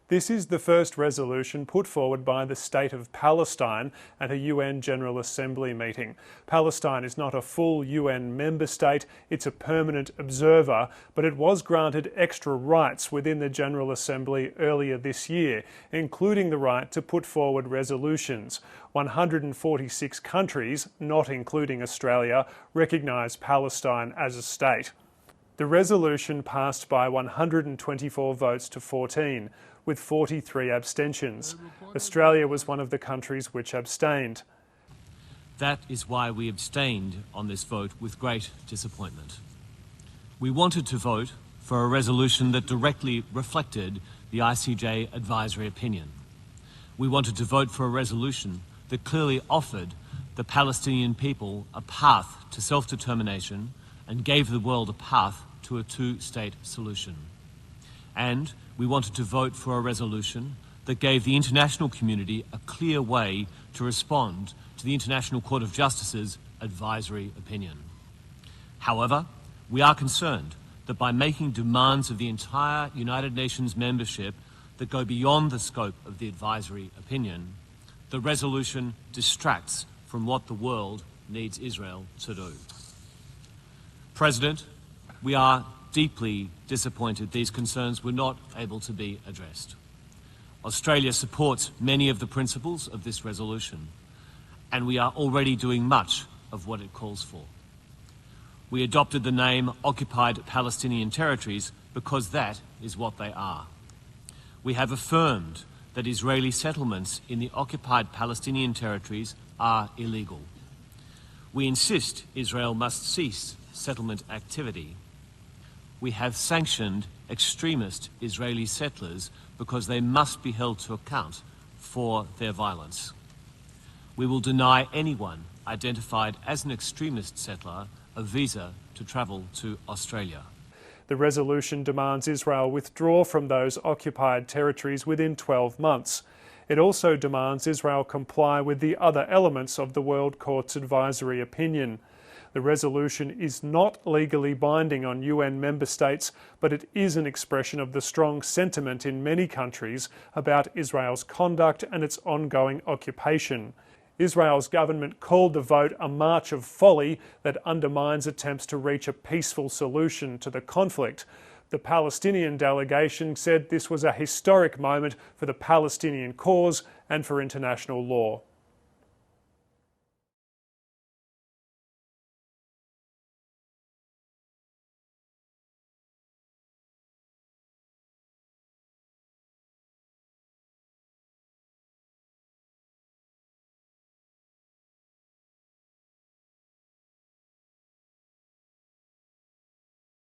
This is the first resolution put forward by the State of Palestine at a UN General Assembly meeting. Palestine is not a full UN member state, it's a permanent observer, but it was granted extra rights within the General Assembly earlier this year, including the right to put forward resolutions. 146 countries, not including Australia, recognise Palestine as a state. The resolution passed by 124 votes to 14, with 43 abstentions. Australia was one of the countries which abstained. That is why we abstained on this vote with great disappointment. We wanted to vote for a resolution that directly reflected the ICJ advisory opinion. We wanted to vote for a resolution that clearly offered the Palestinian people a path to self-determination and gave the world a path to a two-state solution. And we wanted to vote for a resolution that gave the international community a clear way to respond to the International Court of Justice's advisory opinion. However, we are concerned that by making demands of the entire United Nations membership that go beyond the scope of the advisory opinion, the resolution distracts from what the world needs Israel to do. President, we are deeply disappointed these concerns were not able to be addressed. Australia supports many of the principles of this resolution, and we are already doing much of what it calls for. We adopted the name Occupied Palestinian Territories because that is what they are. We have affirmed that Israeli settlements in the occupied Palestinian territories are illegal. We insist Israel must cease settlement activity. We have sanctioned extremist Israeli settlers because they must be held to account for their violence. We will deny anyone identified as an extremist settler a visa to travel to Australia. The resolution demands Israel withdraw from those occupied territories within 12 months. It also demands Israel comply with the other elements of the World Court's advisory opinion. The resolution is not legally binding on UN member states, but it is an expression of the strong sentiment in many countries about Israel's conduct and its ongoing occupation. Israel's government called the vote a march of folly that undermines attempts to reach a peaceful solution to the conflict. The Palestinian delegation said this was a historic moment for the Palestinian cause and for international law.